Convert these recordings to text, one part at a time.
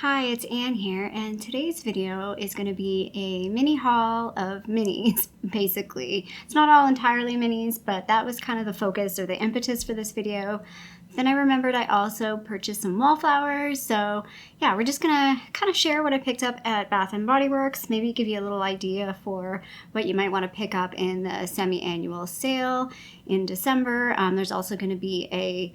Hi, it's Anne here, and today's video is going to be a mini haul of minis, basically. It's not all entirely minis, but that was kind of the focus or the impetus for this video. Then I remembered I also purchased some wallflowers, so yeah, we're just gonna kind of share what I picked up at Bath & Body Works, maybe give you a little idea for what you might want to pick up in the semi-annual sale in December. There's also going to be a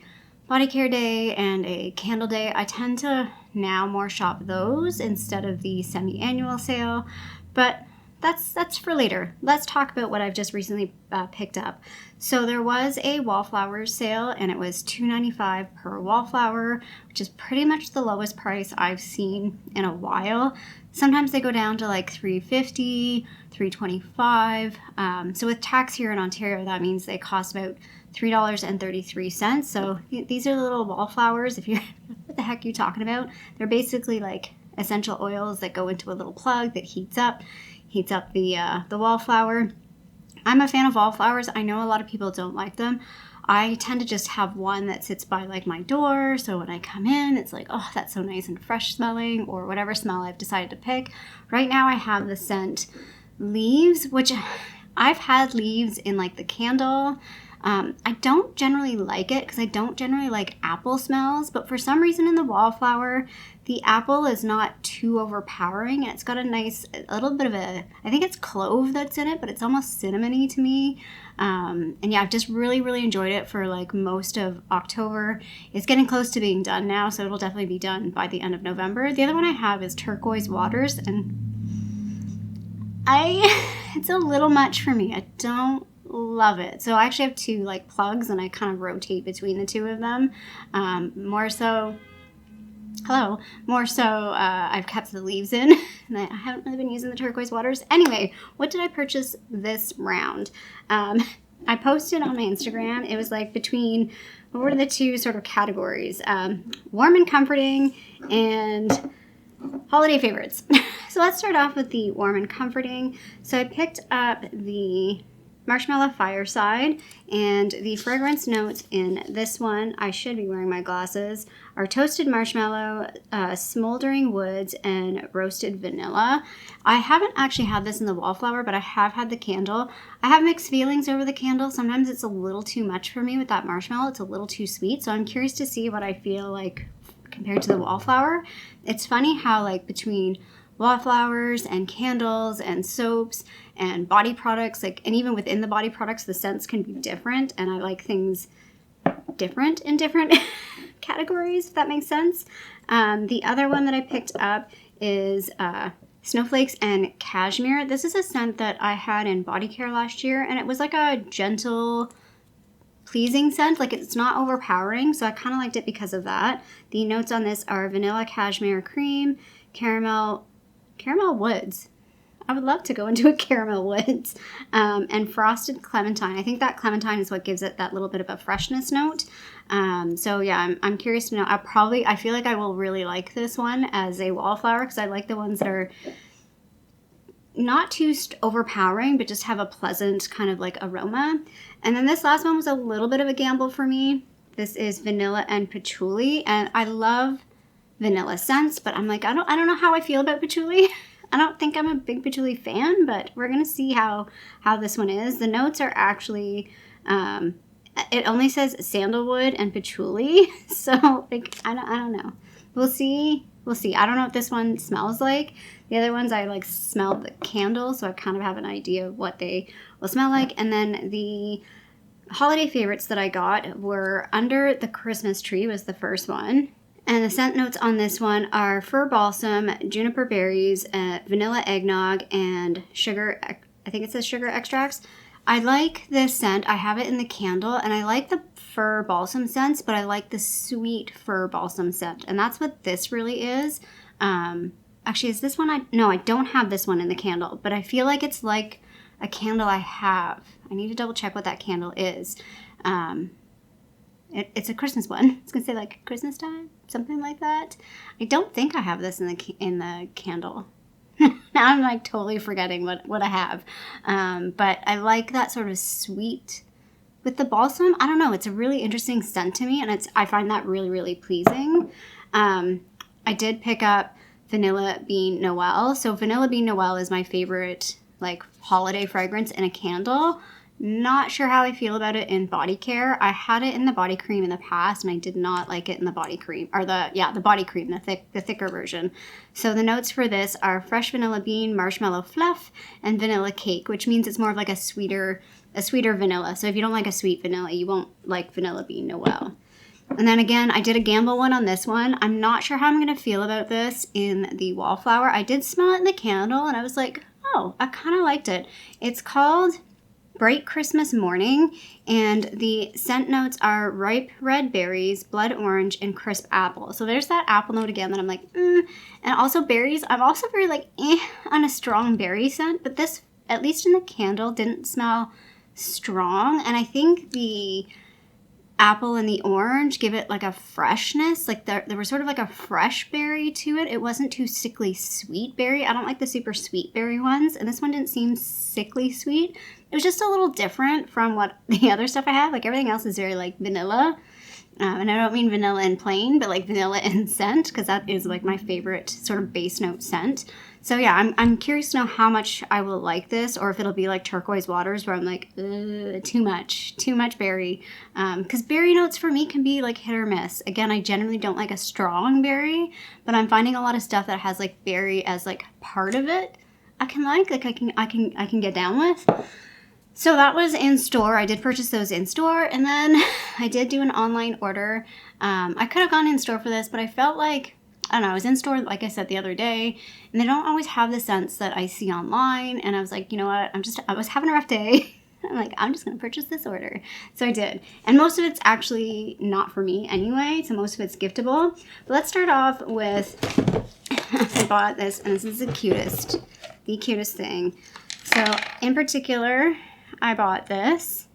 body care day and a candle day. I tend to now more shop those instead of the semi-annual sale, but that's for later. Let's talk about what I've just recently picked up. So there was a wallflowers sale and it was $2.95 per wallflower, which is pretty much the lowest price I've seen in a while. Sometimes they go down to like $3.50, $3.25. So with tax here in Ontario, that means they cost about $3.33. So these are little wallflowers. If you're, what the heck are you talking about? They're basically like essential oils that go into a little plug that heats up the wallflower. I'm a fan of wallflowers. I know a lot of people don't like them. I tend to just have one that sits by like my door, so when I come in, it's like, oh, that's so nice and fresh smelling, or whatever smell I've decided to pick. Right now I have the scent Leaves, which I've had leaves in like the candle. I don't generally like it because I don't generally like apple smells, but for some reason in the wallflower, the apple is not too overpowering and it's got a little bit of I think it's clove that's in it, but it's almost cinnamony to me. And yeah, I've just really enjoyed it for like most of October. It's getting close to being done now, so it'll definitely be done by the end of November. The other one I have is Turquoise Waters, and it's a little much for me. I don't love it. So I actually have two like plugs and I kind of rotate between the two of them. More so I've kept the leaves in and I haven't really been using the Turquoise Waters. Anyway, what did I purchase this round? I posted on my Instagram. It was like between, what were the two sort of categories? Warm and comforting and holiday favorites. So let's start off with the warm and comforting. So I picked up the Marshmallow Fireside, and the fragrance notes in this one, I should be wearing my glasses, are toasted marshmallow, smoldering woods, and roasted vanilla. I haven't actually had this in the wallflower, but I have had the candle. I have mixed feelings over the candle. Sometimes it's a little too much for me with that marshmallow. It's a little too sweet, so I'm curious to see what I feel like compared to the wallflower. It's funny how like between wallflowers and candles and soaps and body products, like, and even within the body products, the scents can be different, and I like things different in different categories, if that makes sense. The other one that I picked up is Snowflakes and Cashmere. This is a scent that I had in body care last year, and it was like a gentle, pleasing scent. Like, it's not overpowering, so I kind of liked it because of that. The notes on this are vanilla cashmere cream, caramel woods. I would love to go into a caramel woods, and frosted clementine. I think that clementine is what gives it that little bit of a freshness note. So yeah, I'm curious to know. I feel like I will really like this one as a wallflower because I like the ones that are not too overpowering, but just have a pleasant kind of like aroma. And then this last one was a little bit of a gamble for me. This is vanilla and patchouli, and I love vanilla scents, but I'm like, I don't know how I feel about patchouli. I don't think I'm a big patchouli fan, but we're gonna see how this one is. The notes are actually, it only says sandalwood and patchouli, so like I don't know. We'll see. I don't know what this one smells like. The other ones I like smelled the candle, so I kind of have an idea of what they will smell like. And then the holiday favorites that I got were Under the Christmas Tree was the first one. And the scent notes on this one are fir balsam, juniper berries, vanilla eggnog, and sugar. I think it says sugar extracts. I like this scent. I have it in the candle, and I like the fir balsam scents, but I like the sweet fir balsam scent, and that's what this really is. Actually, is this one? No, I don't have this one in the candle, but I feel like it's like a candle I have. I need to double check what that candle is. It's a Christmas one. It's gonna say like Christmas time, something like that. I don't think I have this in the candle. Now I'm like totally forgetting what I have. But I like that sort of sweet with the balsam. I don't know. It's a really interesting scent to me, and I find that really pleasing. I did pick up Vanilla Bean Noel. So Vanilla Bean Noel is my favorite like holiday fragrance in a candle. Not sure how I feel about it in body care. I had it in the body cream in the past and I did not like it in the body cream, or the body cream, the thicker version. So the notes for this are fresh vanilla bean, marshmallow fluff, and vanilla cake, which means it's more of like a sweeter vanilla. So if you don't like a sweet vanilla, you won't like Vanilla Bean Noel. And then again, I did a gamble one on this one. I'm not sure how I'm going to feel about this in the wallflower. I did smell it in the candle and I was like, oh, I kind of liked it. It's called Bright Christmas Morning, and the scent notes are ripe red berries, blood orange, and crisp apple. So there's that apple note again that I'm like, and also berries. I'm also very like, on a strong berry scent, but this, at least in the candle, didn't smell strong. And I think the apple and the orange give it like a freshness. Like there was sort of like a fresh berry to it. It wasn't too sickly sweet berry. I don't like the super sweet berry ones, and this one didn't seem sickly sweet. It was just a little different from what the other stuff I have. Like everything else is very like vanilla. And I don't mean vanilla in plain, but like vanilla in scent, because that is like my favorite sort of base note scent. So yeah, I'm curious to know how much I will like this, or if it'll be like turquoise waters where I'm like, too much berry. Because berry notes for me can be like hit or miss. Again, I generally don't like a strong berry, but I'm finding a lot of stuff that has like berry as like part of it. I can get down with. So that was in store. I did purchase those in store, and then I did do an online order. I could have gone in store for this, but I felt like, I don't know, I was in store, like I said, the other day, and they don't always have the scents that I see online, and I was like, you know what, I was having a rough day. I'm like, I'm just going to purchase this order. So I did. And most of it's actually not for me anyway, so most of it's giftable. But let's start off with, I bought this, and this is the cutest thing. So in particular, I bought this,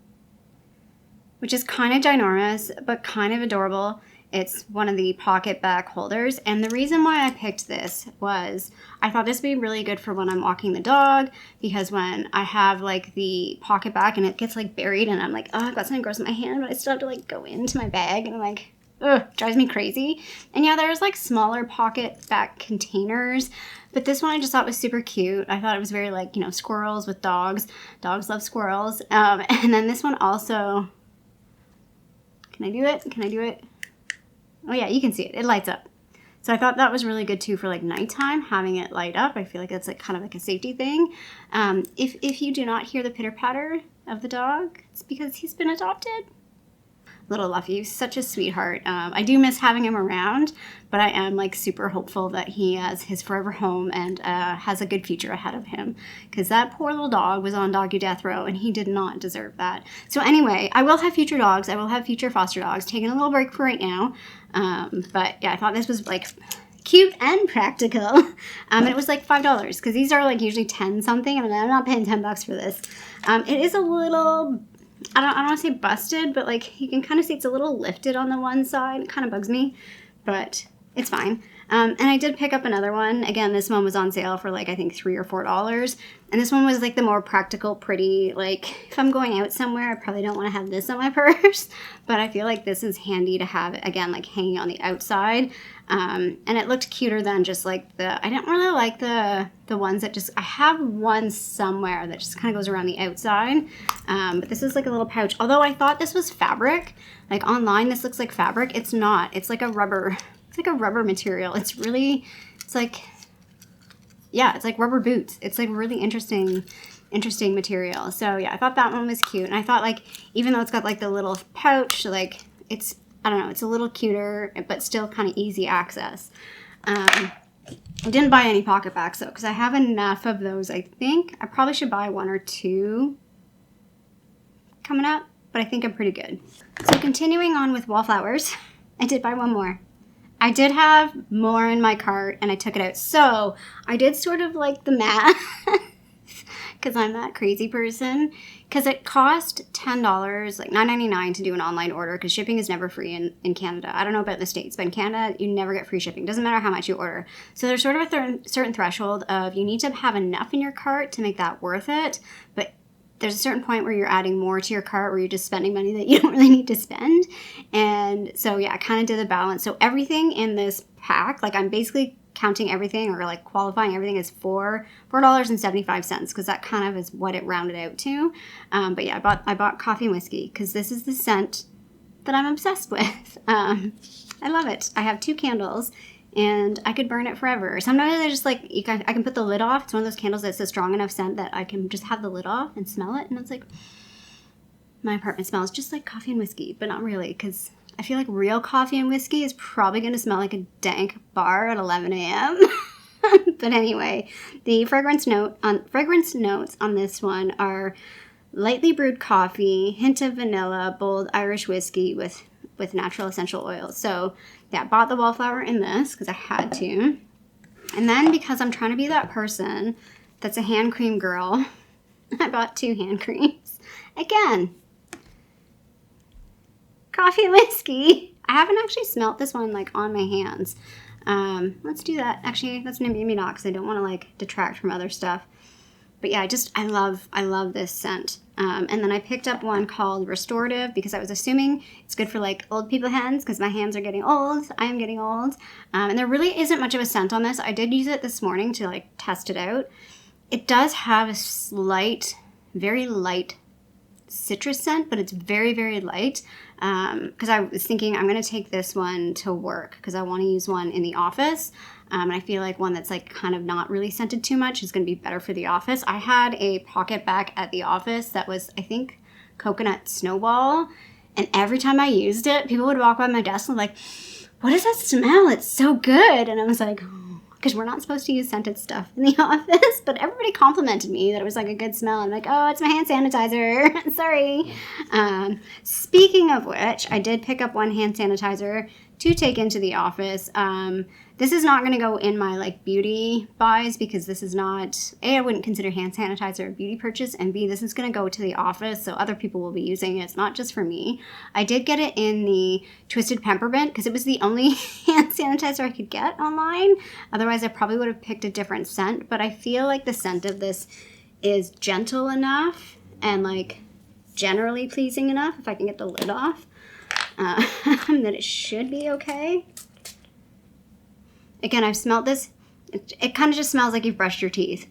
which is kind of ginormous, but kind of adorable. It's one of the pocket back holders. And the reason why I picked this was I thought this would be really good for when I'm walking the dog, because when I have like the pocket back and it gets like buried and I'm like, oh, I've got something gross in my hand, but I still have to like go into my bag, and I'm like, ugh, drives me crazy. And yeah, there's like smaller pocket back containers, but this one I just thought was super cute. I thought it was very like, you know, squirrels with dogs. Dogs love squirrels. And then this one also, can I do it? Oh yeah, you can see it. It lights up. So I thought that was really good too for like nighttime, having it light up. I feel like that's like kind of like a safety thing. If you do not hear the pitter patter of the dog, it's because he's been adopted. Little Luffy, such a sweetheart. I do miss having him around, but I am like super hopeful that he has his forever home and has a good future ahead of him, because that poor little dog was on doggy death row and he did not deserve that. So anyway, I will have future dogs. I will have future foster dogs. Taking a little break for right now. But yeah, I thought this was like cute and practical. And it was like $5, because these are like usually 10 something, and I'm not paying $10 for this. It is a little, I don't want to say busted, but like you can kind of see it's a little lifted on the one side. It kind of bugs me, but it's fine. And I did pick up another one. Again, this one was on sale for like, I think $3 or $4. And this one was like the more practical, pretty, like if I'm going out somewhere, I probably don't want to have this on my purse, but I feel like this is handy to have, again, like hanging on the outside. And it looked cuter than just like I didn't really like the ones that just, I have one somewhere that just kind of goes around the outside. But this is like a little pouch. Although I thought this was fabric, like online, this looks like fabric. It's not. It's like a rubber, material. It's like, yeah, it's like rubber boots. It's like really interesting material. So yeah, I thought that one was cute. And I thought like, even though it's got like the little pouch, like it's, I don't know, it's a little cuter, but still kind of easy access. I didn't buy any pocket backs though, because I have enough of those. I think I probably should buy 1 or 2 coming up, but I think I'm pretty good. So continuing on with wallflowers, I did buy one more. I did have more in my cart and I took it out. So I did sort of like the math, because I'm that crazy person, because it cost $10, like $9.99 to do an online order, because shipping is never free in Canada. I don't know about the States, but in Canada, you never get free shipping. Doesn't matter how much you order. So there's sort of a certain threshold of you need to have enough in your cart to make that worth it, but there's a certain point where you're adding more to your cart where you're just spending money that you don't really need to spend. And so yeah, I kind of did a balance. So everything in this pack, like I'm basically counting everything or like qualifying everything as $4.75 because that kind of is what it rounded out to. But yeah, I bought coffee and whiskey because this is the scent that I'm obsessed with. I love it. I have 2 candles and I could burn it forever. Sometimes I just like, I can put the lid off. It's one of those candles that's a strong enough scent that I can just have the lid off and smell it. And it's like, my apartment smells just like coffee and whiskey, but not really because I feel like real coffee and whiskey is probably going to smell like a dank bar at 11 a.m. But anyway, the fragrance notes on this one are lightly brewed coffee, hint of vanilla, bold Irish whiskey with natural essential oils. So yeah, bought the wallflower in this because I had to. And then because I'm trying to be that person that's a hand cream girl, I bought 2 hand creams. Again, coffee and whiskey. I haven't actually smelt this one like on my hands. Let's do that. Actually, that's maybe not because I don't want to like detract from other stuff. But yeah, I love this scent. And then I picked up one called Restorative because I was assuming it's good for like old people hands because my hands are getting old. I am getting old. And there really isn't much of a scent on this. I did use it this morning to like test it out. It does have a slight, very light citrus scent, but it's very, very light. Because I was thinking I'm going to take this one to work because I want to use one in the office. And I feel like one that's like kind of not really scented too much is going to be better for the office. I had a pocket back at the office that was, I think, coconut snowball. And every time I used it, people would walk by my desk and be like, what is that smell? It's so good. And I was like, because we're not supposed to use scented stuff in the office, but everybody complimented me that it was like a good smell. I'm like, oh, it's my hand sanitizer. Sorry. Speaking of which, I did pick up one hand sanitizer to take into the office. This is not going to go in my like beauty buys because this is not, A, I wouldn't consider hand sanitizer a beauty purchase, and B, this is going to go to the office, so other people will be using it. It's not just for me. I did get it in the Twisted Peppermint because it was the only hand sanitizer I could get online. Otherwise, I probably would have picked a different scent, but I feel like the scent of this is gentle enough and like generally pleasing enough, if I can get the lid off, that it should be okay. Again, I've smelled this. It kind of just smells like you've brushed your teeth.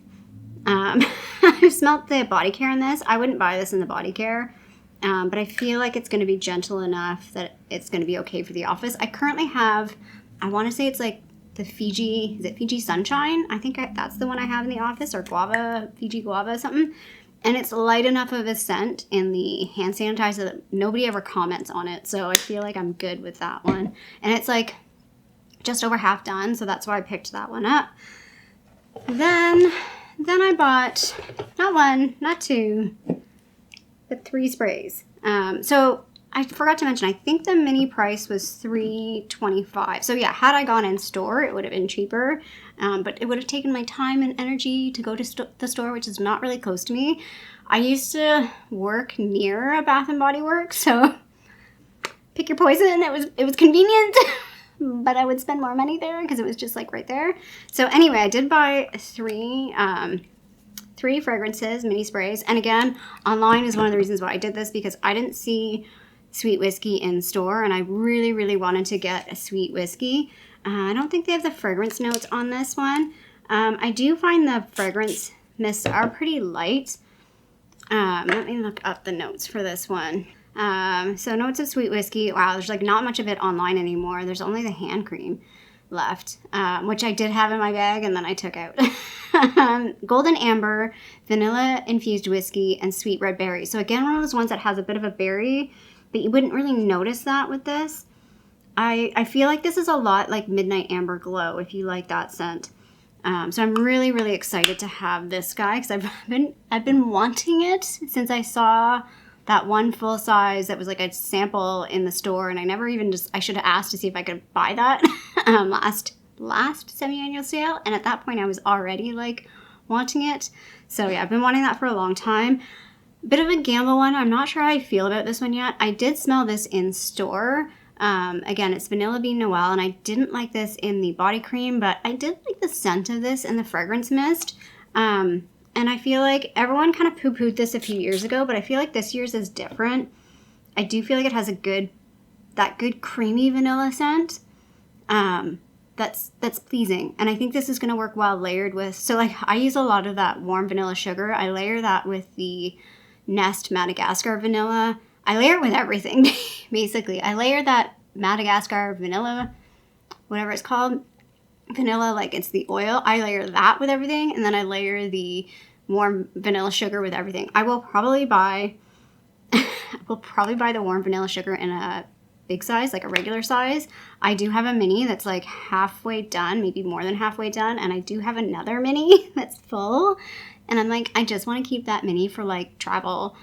I've smelled the body care in this. I wouldn't buy this in the body care, but I feel like it's going to be gentle enough that it's going to be okay for the office. I currently have, I want to say it's like the Fiji, is it Fiji Sunshine? I think that's the one I have in the office, or Guava, Fiji Guava, something. And it's light enough of a scent in the hand sanitizer that nobody ever comments on it. So I feel like I'm good with that one. And it's like just over half done, so that's why I picked that one up. Then I bought not 1, not 2, but 3 sprays. So I forgot to mention, I think the mini price was $3.25. So yeah, had I gone in store, it would have been cheaper, but it would have taken my time and energy to go to the store, which is not really close to me. I used to work near a Bath & Body Works, so pick your poison. It was convenient. But I would spend more money there because it was just like right there. So anyway, I did buy 3 fragrances, mini sprays. And again, online is one of the reasons why I did this because I didn't see sweet whiskey in store. And I really, really wanted to get a sweet whiskey. I don't think they have the fragrance notes on this one. I do find the fragrance mists are pretty light. Let me look up the notes for this one. So notes of sweet whiskey. Wow, there's like not much of it online anymore. There's only the hand cream left, which I did have in my bag and then I took out. Golden amber, vanilla infused whiskey, and sweet red berry. So again, one of those ones that has a bit of a berry, but you wouldn't really notice that with this. I feel like this is a lot like Midnight Amber Glow if you like that scent. So I'm really, really excited to have this guy because I've been wanting it since I saw that one full size that was like a sample in the store, and I never even I should have asked to see if I could buy that last semi-annual sale, and at that point I was already like wanting it. So yeah, I've been wanting that for a long time. Bit of a gamble one. I'm not sure how I feel about this one yet. I did smell this in store. Again, it's Vanilla Bean Noel, and I didn't like this in the body cream, but I did like the scent of this in the fragrance mist. And I feel like everyone kind of poo-pooed this a few years ago, but I feel like this year's is different. I do feel like it has that good creamy vanilla scent. That's pleasing. And I think this is going to work well layered with, so like I use a lot of that warm vanilla sugar. I layer that with the Nest Madagascar vanilla. I layer it with everything, basically. I layer that Madagascar vanilla, whatever it's called, vanilla, like it's the oil. I layer that with everything, and then I layer the warm vanilla sugar with everything. I will probably buy the warm vanilla sugar in a big size, like a regular size. I do have a mini that's like halfway done, maybe more than halfway done, and I do have another mini that's full, and I'm like, I just want to keep that mini for like travel,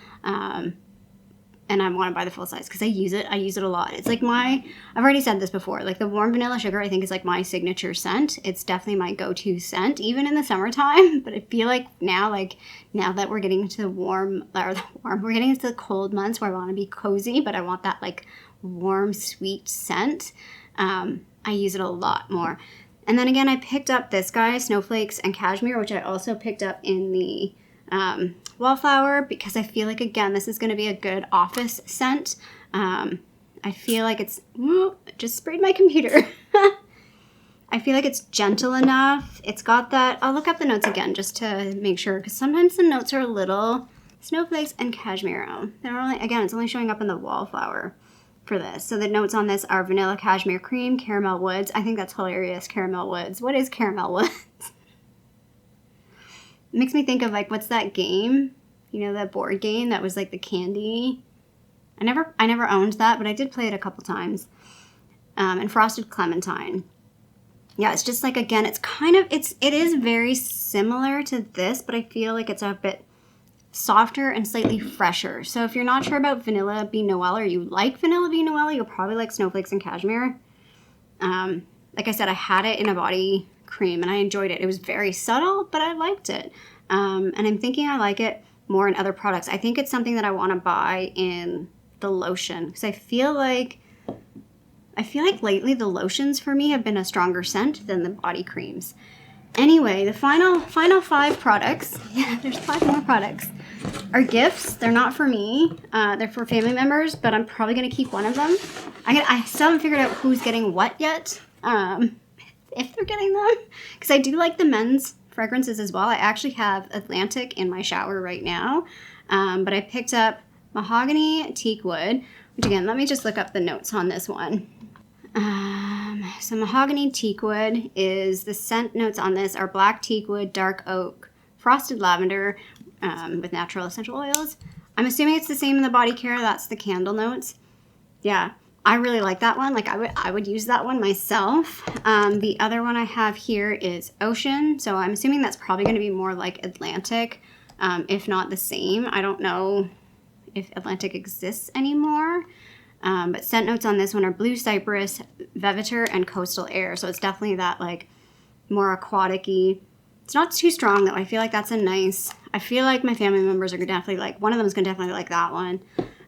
and I want to buy the full size because I use it a lot. It's like I've already said this before, like the warm vanilla sugar I think is like my signature scent. It's definitely my go-to scent, even in the summertime. But I feel like now that we're getting into we're getting into the cold months where I want to be cozy, but I want that like warm, sweet scent. I use it a lot more. And then again, I picked up this guy, Snowflakes and Cashmere, which I also picked up in the Wallflower, because I feel like, again, this is going to be a good office scent. I feel like it's, just sprayed my computer. I feel like it's gentle enough. It's got that, I'll look up the notes again just to make sure, because sometimes the notes are a little, Snowflakes and Cashmere. They're only, again, it's only showing up in the Wallflower for this. So the notes on this are vanilla, cashmere cream, caramel woods. I think that's hilarious, caramel woods. What is caramel woods? It makes me think of like, what's that game? You know, that board game that was like the candy. I never owned that, but I did play it a couple times. And Frosted Clementine. Yeah, it's just like, again, it's kind of, it is very similar to this, but I feel like it's a bit softer and slightly fresher. So if you're not sure about Vanilla Bean Noel, or you like Vanilla Bean Noel, you'll probably like Snowflakes and Cashmere. Like I said, I had it in a body cream and I enjoyed it. It was very subtle, but I liked it. And I'm thinking I like it more in other products. I think it's something that I want to buy in the lotion, because I feel like lately the lotions for me have been a stronger scent than the body creams. Anyway, the final 5 products, yeah, there's 5 more products, are gifts. They're not for me. They're for family members, but I'm probably going to keep one of them. I still haven't figured out who's getting what yet, if they're getting them, because I do like the men's fragrances as well. I actually have Atlantic in my shower right now, but I picked up Mahogany Teakwood, which again, let me just look up the notes on this one. So Mahogany Teakwood is, the scent notes on this are black teakwood, dark oak, frosted lavender, with natural essential oils. I'm assuming it's the same in the body care. That's the candle notes. Yeah, I really like that one. Like I would use that one myself. The other one I have here is Ocean. So I'm assuming that's probably going to be more like Atlantic, if not the same. I don't know if Atlantic exists anymore. But scent notes on this one are blue cypress, vetiver, and coastal air. So it's definitely that like more aquatic-y. It's not too strong though. I feel like that's a nice, I feel like my family members are definitely like, one of them is going to definitely like that one.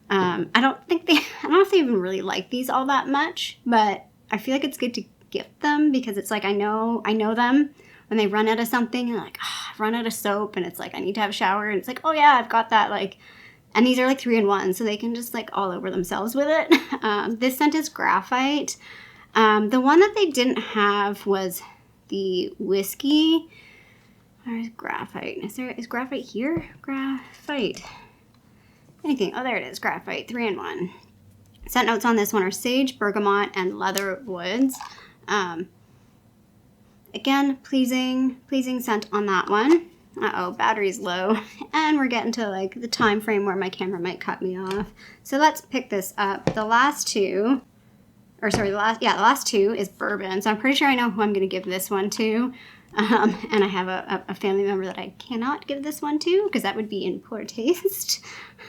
I don't know if they even really like these all that much, but I feel like it's good to gift them, because it's like, I know them when they run out of something, and like, I've run out of soap, and it's like, I need to have a shower, and it's like, oh yeah, I've got that, like, and these are like 3-in-1, so they can just like all over themselves with it. This scent is Graphite. The one that they didn't have was the whiskey. Where's Graphite? Is Graphite here? Graphite. Anything. Oh, there it is. Graphite. 3-in-1. Scent notes on this one are sage, bergamot, and leather woods. Again, pleasing scent on that one. Uh-oh, battery's low. And we're getting to like the time frame where my camera might cut me off. So let's pick this up. The last two is Bourbon. So I'm pretty sure I know who I'm going to give this one to. And I have a family member that I cannot give this one to, because that would be in poor taste.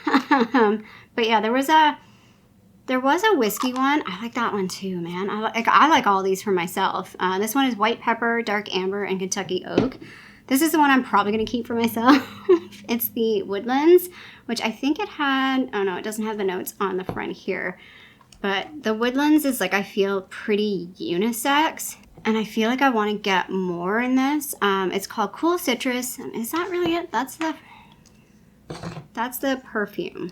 But yeah, there was a whiskey one. I like that one too, man. I like all these for myself. This one is white pepper, dark amber, and Kentucky oak. This is the one I'm probably going to keep for myself. It's the Woodlands, which I think it had, oh no, it doesn't have the notes on the front here. But the Woodlands is like, I feel pretty unisex. And I feel like I want to get more in this. It's called Cool Citrus. Is that really it? That's the perfume.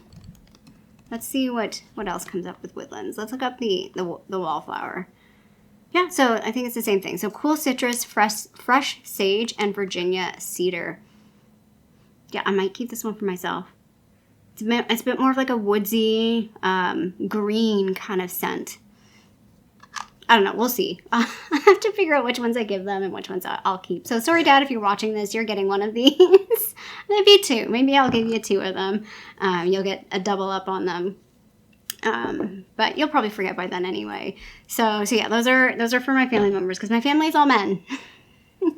Let's see what else comes up with Woodlands. Let's look up the wallflower. Yeah, so I think it's the same thing. So Cool Citrus, fresh sage, and Virginia cedar. Yeah, I might keep this one for myself. It's a bit more of like a woodsy, green kind of scent. I don't know. We'll see. I have to figure out which ones I give them and which ones I'll keep. So sorry, Dad, if you're watching this, you're getting one of these. Maybe two. Maybe I'll give you two of them. You'll get a double up on them. But you'll probably forget by then anyway. So yeah, those are for my family members because my family's all men.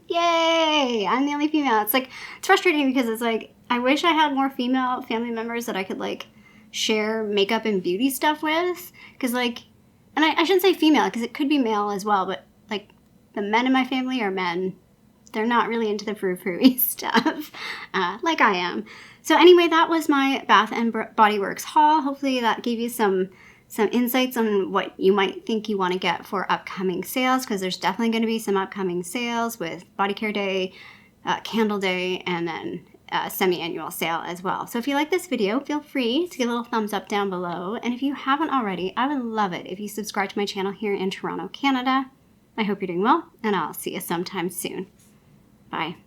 Yay! I'm the only female. It's frustrating because it's like I wish I had more female family members that I could like share makeup and beauty stuff with. Because like. And I shouldn't say female because it could be male as well, but like the men in my family are men. They're not really into the frou-frou-y stuff like I am. So anyway, that was my Bath & Body Works haul. Hopefully that gave you some insights on what you might think you want to get for upcoming sales, because there's definitely going to be some upcoming sales with Body Care Day, Candle Day, and then semi-annual sale as well. So if you like this video, feel free to give a little thumbs up down below. And if you haven't already, I would love it if you subscribe to my channel here in Toronto, Canada. I hope you're doing well, and I'll see you sometime soon. Bye.